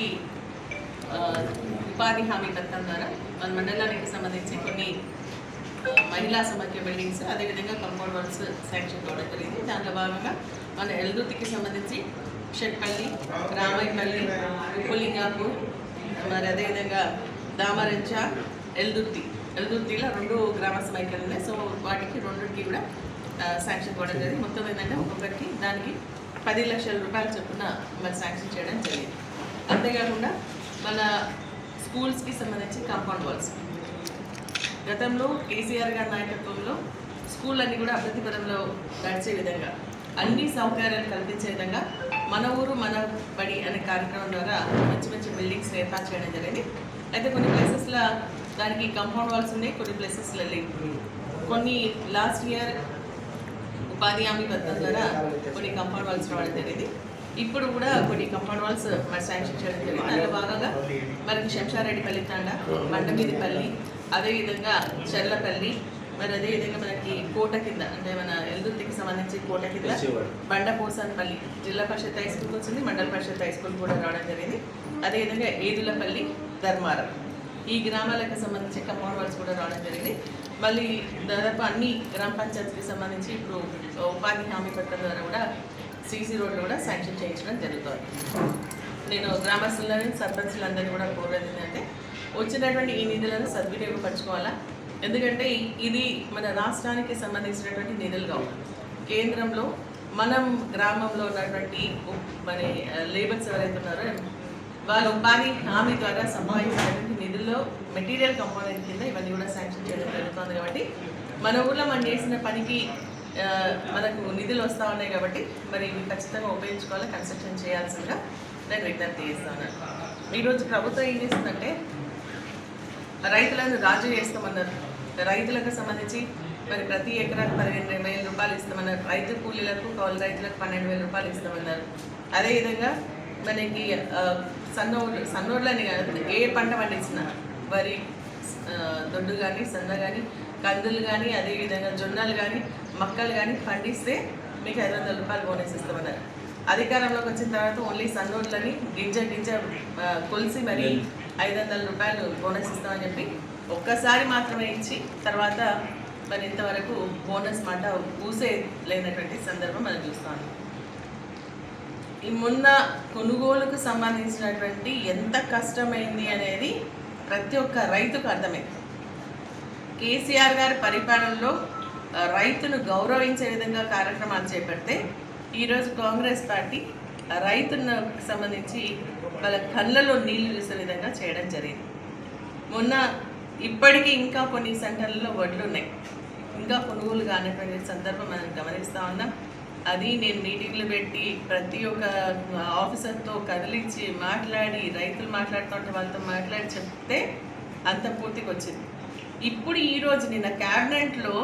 ఈ ఉపాధి హామీ పథకం ద్వారా మన మండలానికి సంబంధించి కొన్ని మహిళా సమాఖ్య బిల్డింగ్స్ అదేవిధంగా కాంపౌండ్ వాల్స్ శాంక్షన్ కావడం జరిగింది. దాంట్లో భాగంగా మన ఎల్దుర్తికి సంబంధించి షెట్పల్లి, రామాయపల్లి, ఉప్పులింగాపూర్, మరి అదేవిధంగా దామరంచ, ఎల్దుర్తిలో 2 గ్రామ సమైక్యాలు ఉన్నాయి. సో వాటికి 2కి కూడా శాంక్షన్ కావడం జరిగింది. మొత్తం ఏంటంటే ఒక్కొక్కరికి దానికి 10 లక్షల రూపాయలు చొప్పున మరి శాంక్షన్ చేయడం జరిగింది. అంతేకాకుండా మన స్కూల్స్కి సంబంధించి కాంపౌండ్ వాల్స్ గతంలో కేసీఆర్ గారి నాయకత్వంలో స్కూళ్ళన్నీ కూడా అభివృద్ధి పదంలో నడిచే విధంగా అన్ని సౌకర్యాలు కల్పించే విధంగా మన ఊరు మన బడి అనే కార్యక్రమం ద్వారా మంచి మంచి బిల్డింగ్స్ ఏర్పాటు చేయడం జరిగింది. అయితే కొన్ని ప్లేసెస్లో దానికి కాంపౌండ్ వాల్స్ ఉన్నాయి, కొన్ని ప్లేసెస్లో లేవు. కొన్ని లాస్ట్ ఇయర్ ఉపాధి హామీ పథకం ద్వారా కొన్ని కాంపౌండ్ వాల్స్ రావడం జరిగింది. ఇప్పుడు కూడా కొన్ని కాంపౌండ్ వాల్స్ మరి శాంక్షన్ చేయడం జరిగింది. దానిలో భాగంగా మనకి శంషారెడ్డిపల్లి తాండ, బండమీదిపల్లి, అదేవిధంగా చెర్లపల్లి, మరి అదేవిధంగా మనకి కోట కింద అంటే మన ఎల్దుర్తికి సంబంధించి కోట కింద బండపోసన్పల్లి జిల్లా పరిషత్ హై స్కూల్కి వచ్చింది, మండల పరిషత్ హై స్కూల్ కూడా రావడం జరిగింది. అదేవిధంగా ఏదులపల్లి, ధర్మారం ఈ గ్రామాలకు సంబంధించి కాంపౌండ్ వాల్స్ కూడా రావడం జరిగింది. మళ్ళీ దాదాపు అన్ని గ్రామ పంచాయతీకి సంబంధించి ఇప్పుడు ఉపాధి హామీ పథకం ద్వారా కూడా సీసీ రోడ్లు కూడా శాంక్షన్ చేయించడం జరుగుతుంది. నేను గ్రామస్తులని సర్పంచులందరినీ కూడా కోరేది ఏంటంటే వచ్చినటువంటి ఈ నిధులను సద్వినియోగపరచుకోవాలా. ఎందుకంటే ఇది మన రాష్ట్రానికి సంబంధించినటువంటి నిధులు కావు. కేంద్రంలో మనం గ్రామంలో ఉన్నటువంటి మరి లేబర్స్ ఎవరైతే ఉన్నారో వాళ్ళ ఉపాధి హామీ ద్వారా సంపాదించినటువంటి నిధుల్లో మెటీరియల్ కంపోనెంట్ కింద ఇవన్నీ కూడా శాంక్షన్ చేయడం జరుగుతుంది. కాబట్టి మన ఊళ్ళో మనం చేసిన పనికి మనకు నిధులు వస్తూ ఉన్నాయి కాబట్టి మరి ఇవి ఖచ్చితంగా ఉపయోగించుకోవాలి, కన్స్ట్రక్షన్ చేయాల్సిందిగా నేను విజ్ఞప్తి చేస్తాను. ఈరోజు ప్రభుత్వం ఏం చేస్తుందంటే రైతులను రాజు చేస్తామన్నారు. రైతులకు సంబంధించి మరి ప్రతి ఎకరాకు 15,000 రూపాయలు ఇస్తామన్నారు. రైతు కూలీలకు కౌలు రైతులకు 12,000 రూపాయలు ఇస్తామన్నారు. అదేవిధంగా మనకి సన్నోళ్ళని ఏ పంట పండించినా వరి, దొడ్డు కానీ, సన్న కానీ, కందులు కానీ, అదేవిధంగా జొన్నలు కానీ, మక్కలు కానీ పండిస్తే మీకు 500 రూపాయలు బోనస్ ఇస్తామన్నారు. అధికారంలోకి వచ్చిన తర్వాత ఓన్లీ సన్నోళ్ళని గింజ కొలిసి మరి 500 రూపాయలు బోనస్ ఇస్తామని చెప్పి ఒక్కసారి మాత్రమే ఇచ్చి తర్వాత మరి ఇంతవరకు బోనస్ మాట ఊసే లేనటువంటి సందర్భం మనం చూస్తాం. ఈ మొన్న కొనుగోలుకు సంబంధించినటువంటి ఎంత కష్టమైంది అనేది ప్రతి ఒక్క రైతుకు అర్థమైంది. కేసీఆర్ గారి పరిపాలనలో రైతును గౌరవించే విధంగా కార్యక్రమాలు చేపడితే ఈరోజు కాంగ్రెస్ పార్టీ రైతులకు సంబంధించి వాళ్ళ కళ్ళలో నీళ్లు చూసే విధంగా చేయడం జరిగింది. మొన్న ఇప్పటికీ ఇంకా కొన్ని సెంటర్లలో వడ్లు ఉన్నాయి, ఇంకా కొనుగోలు కానటువంటి సందర్భం మనం గమనిస్తూ ఉన్నాం. అది నేను మీటింగ్లు పెట్టి ప్రతి ఒక్క ఆఫీసర్తో కదిలించి మాట్లాడి రైతులు మాట్లాడుతుంటే వాళ్ళతో మాట్లాడి చెప్తే అంత పూర్తికి వచ్చింది. ఇప్పుడు ఈరోజు నిన్న క్యాబినెట్లో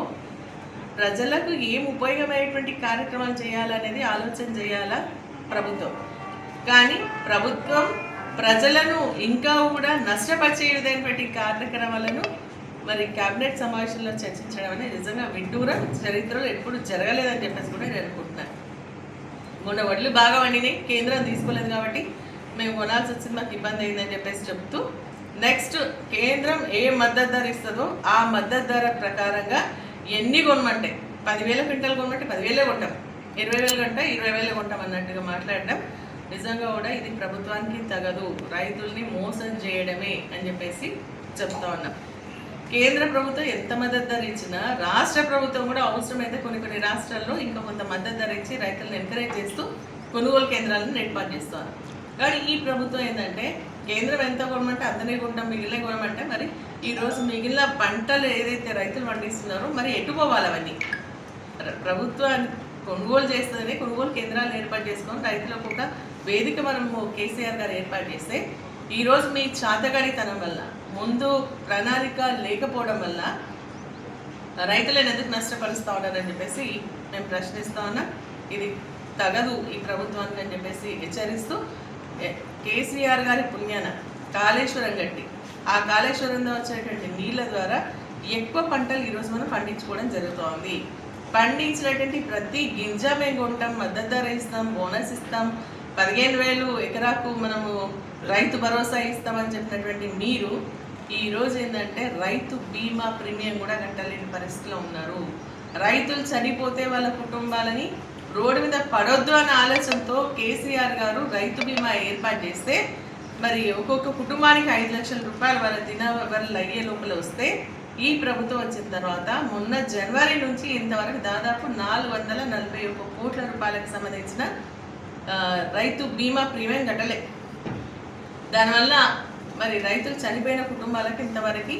ప్రజలకు ఏం ఉపయోగమైనటువంటి కార్యక్రమాలు చేయాలనేది ఆలోచన చేయాలా ప్రభుత్వం. కానీ ప్రభుత్వం ప్రజలను ఇంకా కూడా నష్టపరిచే విధమైనటువంటి కార్యక్రమాలను మరి క్యాబినెట్ సమావేశంలో చర్చించడం అనేది నిజంగా విడ్డూరం, చరిత్రలో ఎప్పుడు జరగలేదని చెప్పేసి కూడా నేను అనుకుంటున్నాను. మొన్న వడ్లు బాగా వండినాయి, కేంద్రం తీసుకోలేదు కాబట్టి మేము కొనాల్సి వచ్చింది, మాకు ఇబ్బంది అయిందని చెప్పేసి చెప్తూ నెక్స్ట్ కేంద్రం ఏ మద్దతు ధర ఇస్తుందో ఆ మద్దతు ధర ప్రకారంగా ఎన్ని కొనమంటే 10,000 క్వింటాలు కొనమంటే 10,000 కొంటాం, 20,000 కొంటాం, 20,000 కొంటాం అన్నట్టుగా మాట్లాడడం నిజంగా కూడా ఇది ప్రభుత్వానికి తగదు, రైతుల్ని మోసం చేయడమే అని చెప్పేసి చెప్తా ఉన్నాం. కేంద్ర ప్రభుత్వం ఎంత మద్దతు ధర ఇచ్చినా రాష్ట్ర ప్రభుత్వం కూడా అవసరమైతే కొన్ని రాష్ట్రాల్లో ఇంకా కొంత మద్దతు ధర ఇచ్చి రైతులను ఎంకరేజ్ చేస్తూ కొనుగోలు కేంద్రాలను ఏర్పాటు చేస్తున్నారు. కానీ ఈ ప్రభుత్వం ఏంటంటే కేంద్రం ఎంత కొనమంటే అంతనే కొంటాం, మిగిలిన కొనమంటే మరి ఈరోజు మిగిలిన పంటలు ఏదైతే రైతులు పండిస్తున్నారో మరి ఎటుపోవాలి అవన్నీ. ప్రభుత్వాన్ని కొనుగోలు చేస్తుందని కొనుగోలు కేంద్రాలను ఏర్పాటు చేసుకొని రైతులకు ఒక వేదిక మనము కేసీఆర్ గారు ఏర్పాటు చేస్తే ఈరోజు మీ చాతగాడితనం వల్ల ముందు ప్రణాళిక లేకపోవడం వల్ల రైతులను ఎందుకు నష్టపరుస్తూ ఉన్నారని చెప్పేసి నేను ప్రశ్నిస్తా ఉన్నా. ఇది తగదు ఈ ప్రభుత్వానికి అని చెప్పేసి హెచ్చరిస్తూ కేసీఆర్ గారి పుణ్యాన కాళేశ్వరం గట్టి ఆ కాళేశ్వరంలో వచ్చేటువంటి నీళ్ళ ద్వారా ఎక్కువ పంటలు ఈరోజు మనం పండించుకోవడం జరుగుతోంది. పండించినటువంటి ప్రతి గింజ మేము కొంటాం, మద్దతు ధర ఇస్తాం, బోనస్ ఇస్తాం, 15,000 ఎకరాకు మనము రైతు భరోసా ఇస్తామని చెప్పినటువంటి మీరు ఈ రోజు ఏంటంటే రైతు బీమా ప్రీమియం కూడా కట్టలేని పరిస్థితిలో ఉన్నారు. రైతులు చనిపోతే వాళ్ళ కుటుంబాలని రోడ్డు మీద పడొద్దు అనే ఆలోచనతో కేసీఆర్ గారు రైతు బీమా ఏర్పాటు చేస్తే మరి ఒక్కొక్క కుటుంబానికి 5 లక్షల రూపాయలు వాళ్ళ దినవరలు అయ్యే లోపల వస్తే ఈ ప్రభుత్వం వచ్చిన తర్వాత మొన్న జనవరి నుంచి ఇంతవరకు దాదాపు 441 కోట్ల రూపాయలకు సంబంధించిన రైతు బీమా ప్రీమియం కట్టలే. దానివల్ల మరి రైతులు చనిపోయిన కుటుంబాలకు ఇంతవరకు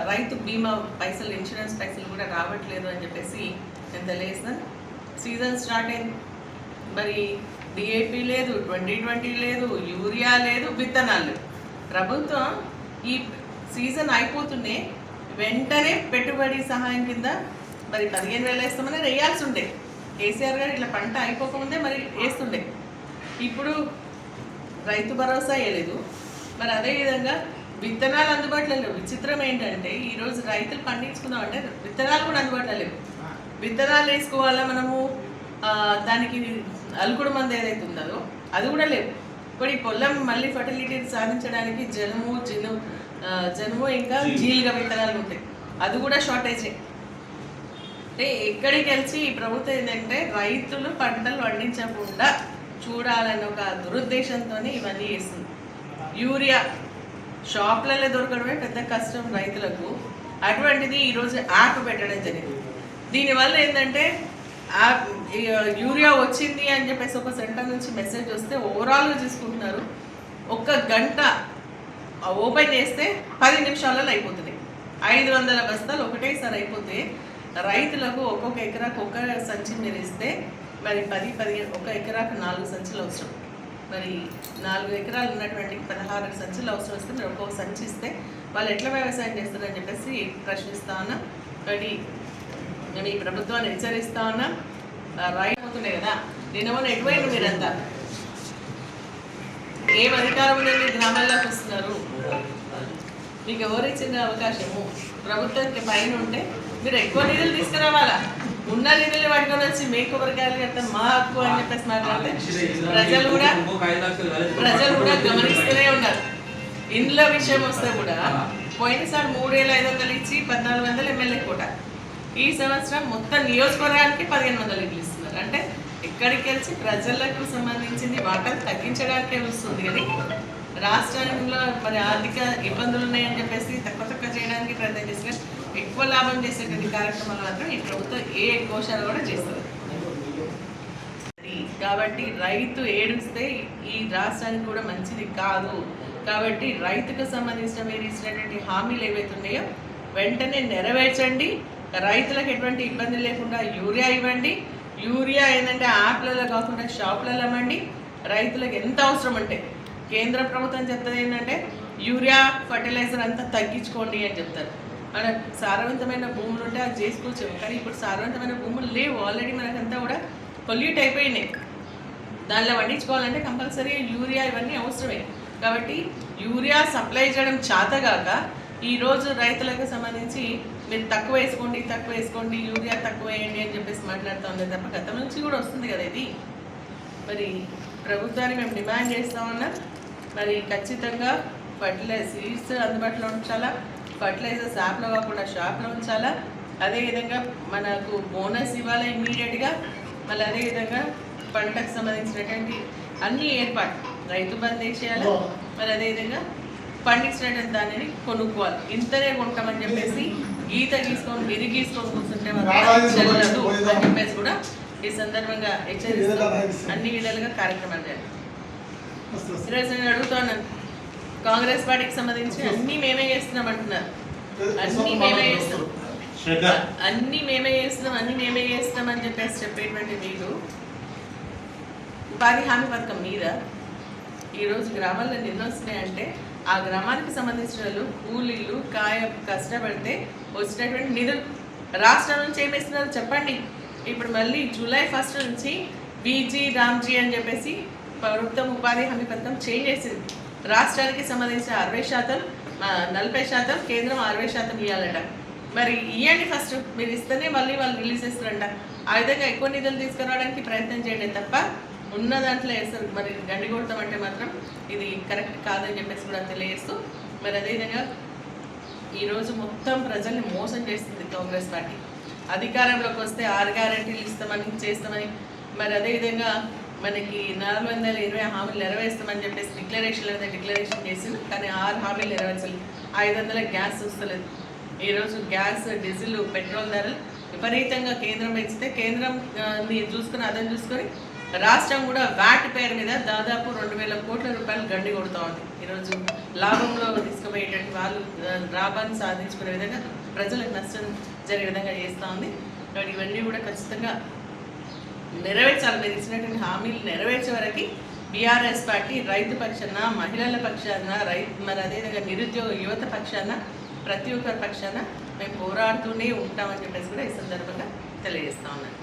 రైతు బీమా పైసలు ఇన్సూరెన్స్ పైసలు కూడా రావట్లేదు అని చెప్పేసి నేను తెలియజేస్తాను. సీజన్ స్టార్ట్ అయింది, మరి డిఏపి లేదు, 2020 లేదు, యూరియా లేదు, విత్తనాలు లేవు. ప్రభుత్వం ఈ సీజన్ అయిపోతుండే వెంటనే పెట్టుబడి సహాయం కింద మరి 15,000 వేస్తామని వేయాల్సి ఉండే. కేసీఆర్ గారు ఇట్లా పంట అయిపోకముందే మరి వేస్తుండే. ఇప్పుడు రైతు భరోసా వేయలేదు. మరి అదేవిధంగా విత్తనాలు అందుబాటులో లేవు. విచిత్రం ఏంటంటే ఈరోజు రైతులు పండించుకుందామంటే విత్తనాలు కూడా అందుబాటులో లేవు. విత్తనాలు వేసుకోవాలా మనము, దానికి అలుకుడు మంది ఏదైతే ఉందో అది కూడా లేవు. ఇప్పుడు ఈ పొలం మళ్ళీ ఫర్టిలిటీ సాధించడానికి జనుము ఇంకా జీలుగా విత్తనాలు ఉంటాయి, అది కూడా షార్టేజే. అంటే ఎక్కడికి వెళ్ళి ఈ ప్రభుత్వం ఏంటంటే రైతులు పంటలు పండించకుండా చూడాలని ఒక దురుద్దేశంతో ఇవన్నీ చేస్తుంది. యూరియా షాప్లలో దొరకడమే పెద్ద కష్టం రైతులకు. అటువంటిది ఈరోజు యాప్ పెట్టడం జరిగింది. దీనివల్ల ఏంటంటే యూరియా వచ్చింది అని చెప్పేసి ఒక సెంటర్ నుంచి మెసేజ్ వస్తే ఓవరాల్గా చూసుకుంటున్నారు. 1 గంట ఓపెన్ చేస్తే 10 నిమిషాలలో అయిపోతుంది. 500 బస్తాలు ఒకటేసారి అయిపోతే రైతులకు ఒక్కొక్క ఎకరాకు 1 సంచి మీరు ఇస్తే మరి 10-15 1 ఎకరాకు 4 సంచులు అవసరం. మరి 4 ఎకరాలు ఉన్నటువంటి 16 సంచులు అవసరం వస్తే మీరు ఒక్కొక్క సంచి ఇస్తే వాళ్ళు ఎట్లా వ్యవసాయం చేస్తారని చెప్పేసి ప్రశ్నిస్తా ఉన్నా. మరి నేను ఈ ప్రభుత్వాన్ని హెచ్చరిస్తా ఉన్నా. రైతు అవుతుండే కదా, నిన్న ఎటువైపు మీరంతా ఏం అధికారం ఉందండి? గ్రామాల్లోకి వస్తున్నారు. మీకు ఎవరిచ్చిన అవకాశము? ప్రభుత్వానికి పైన ఉంటే మీరు ఎక్కువ నిధులు తీసుకురావాలా. ఉన్న నిధులు పట్టుకొని వచ్చి మీ కొబ్బరికాయలు కట్టాం మా హక్కు అని చెప్పేసి మాట్లాడితే ప్రజలు కూడా గమనిస్తూనే ఉన్నారు. ఇండ్ల విషయం వస్తే కూడా పోయినసారి 3,500 ఇచ్చి 1,400 ఎమ్మెల్యే కోట. ఈ సంవత్సరం మొత్తం నియోజకవర్గానికి 1,500 ఇల్లు ఇస్తున్నారు. అంటే ఎక్కడికి వెళ్ళి ప్రజలకు సంబంధించింది వాటాలు తగ్గించడానికే వస్తుంది. కానీ రాష్ట్రంలో మరి ఆర్థిక ఇబ్బందులు ఉన్నాయని చెప్పేసి తక్కువ చేయడానికి ప్రయత్నం చేస్తున్నారు. ఎక్కువ లాభం చేసేటువంటి కార్యక్రమాలు మాత్రం ఈ ప్రభుత్వం ఏ ఘోషణ కూడా చేస్తుంది. కాబట్టి రైతు ఏడుస్తే ఈ రాష్ట్రానికి కూడా మంచిది కాదు. కాబట్టి రైతుకు సంబంధించిన మీరు ఇచ్చినటువంటి హామీలు ఏవైతే ఉన్నాయో వెంటనే నెరవేర్చండి. రైతులకు ఎటువంటి ఇబ్బంది లేకుండా యూరియా ఇవ్వండి. యూరియా ఏంటంటే యాప్లలో కాకుండా షాపులలో అమ్మండి. రైతులకు ఎంత అవసరం అంటే కేంద్ర ప్రభుత్వం చెప్తుంది ఏంటంటే యూరియా ఫర్టిలైజర్ అంతా తగ్గించుకోండి అని చెప్తారు. మన సారవంతమైన భూములు ఉంటే అది చేసుకోవచ్చు. కానీ ఇప్పుడు సారవంతమైన భూములు లేవు. ఆల్రెడీ మనకంతా కూడా పొల్యూట్ అయిపోయినాయి. దానిలో పండించుకోవాలంటే కంపల్సరీ యూరియా ఇవన్నీ అవసరమే. కాబట్టి యూరియా సప్లై చేయడం చేతగాక ఈరోజు రైతులకు సంబంధించి మీరు తక్కువ వేసుకోండి యూరియా తక్కువ వేయండి అని చెప్పేసి మాట్లాడుతూ ఉంది తప్ప గతం నుంచి కూడా వస్తుంది కదా ఇది. మరి ప్రభుత్వాన్ని మేము డిమాండ్ చేస్తూ ఉన్నాం. మరి ఖచ్చితంగా సీడ్స్ అందుబాటులో ఉంచాలా, ఫర్టిలైజర్స్ యాప్లో కాకుండా షాప్లో ఉంచాలా. అదేవిధంగా మనకు బోనస్ ఇవ్వాలి ఇమ్మీడియట్గా. మళ్ళీ అదేవిధంగా పంటకు సంబంధించినటువంటి అన్ని ఏర్పాటు రైతు బంద్ చేయాలి. మరి అదేవిధంగా పండించినటువంటి దానిని కొనుక్కోవాలి. ఇంతనే కొంటామని చెప్పేసి గీత గీసుకొని కూర్చుంటే చెల్లదు అని చెప్పేసి కూడా ఈ సందర్భంగా హెచ్చరిస్తూ అన్ని విధాలుగా కార్యక్రమాలు చేయాలి. ఈరోజు నేను అడుగుతున్నాను, కాంగ్రెస్ పార్టీకి సంబంధించి అన్నీ మేమే చేస్తున్నాం అంటున్నారు. అన్నీ మేమే చేస్తున్నాం అని చెప్పేసి చెప్పేటువంటి మీరు ఉపాధి హామీ పథకం మీద ఈరోజు గ్రామాల్లో నిన్న వస్తున్నాయంటే ఆ గ్రామానికి సంబంధించిన వాళ్ళు కూలీలు కష్టపడితే వచ్చినటువంటి నిధులు రాష్ట్రం నుంచి ఏమేస్తున్నారు చెప్పండి. ఇప్పుడు మళ్ళీ జూలై 1 నుంచి బీజీ రామ్జీ అని చెప్పేసి ప్రభుత్వం ఉపాధి హామీ పథకం చేంజ్ చేసింది. రాష్ట్రానికి సంబంధించిన 60%, 40%, కేంద్రం 60% ఇవ్వాలట. మరి ఇవ్వండి ఫస్ట్, మీరు ఇస్తేనే మళ్ళీ వాళ్ళు రిలీజ్ చేస్తారంట. ఆ విధంగా ఎక్కువ నిధులు తీసుకురావడానికి ప్రయత్నం చేయండి తప్ప ఉన్న దాంట్లో వేస్తారు, మరి గండి కొడతామంటే మాత్రం ఇది కరెక్ట్ కాదని చెప్పేసి కూడా తెలియజేస్తూ, మరి అదేవిధంగా ఈరోజు మొత్తం ప్రజల్ని మోసం చేస్తుంది కాంగ్రెస్ పార్టీ. అధికారంలోకి వస్తే 6 గ్యారెంటీలు ఇస్తామని చేస్తామని, మరి అదేవిధంగా మనకి 420 హామీలు నెరవేరుస్తామని చెప్పేసి డిక్లరేషన్ చేసింది. కానీ 6 హామీలు నెరవేర్చలేదు. 500 గ్యాస్ వస్తలేదు. ఈరోజు గ్యాస్, డీజిల్, పెట్రోల్ ధరలు విపరీతంగా కేంద్రం పెంచితే కేంద్రం చూసుకుని అదని చూసుకొని రాష్ట్రం కూడా వ్యాట్ పేరు మీద దాదాపు 2000 కోట్ల రూపాయలు గండి కొడుతూ ఉంది. ఈరోజు లాభంలో తీసుకుపోయేటట్టు వాళ్ళు లాభాన్ని సాధించుకునే విధంగా ప్రజలకు నష్టం జరిగే విధంగా చేస్తూ ఉంది. కాబట్టి ఇవన్నీ కూడా ఖచ్చితంగా నెరవేర్చాలి. మీరు ఇచ్చినటువంటి హామీలు నెరవేర్చే వరకు బీఆర్ఎస్ పార్టీ రైతు పక్షాన, మహిళల పక్షాన, మరి అదేవిధంగా నిరుద్యోగ యువత పక్షాన, ప్రతి ఒక్కరి పక్షాన మేము పోరాడుతూనే ఉంటామని చెప్పేసి కూడా ఈ సందర్భంగా తెలియజేస్తా ఉన్నాను.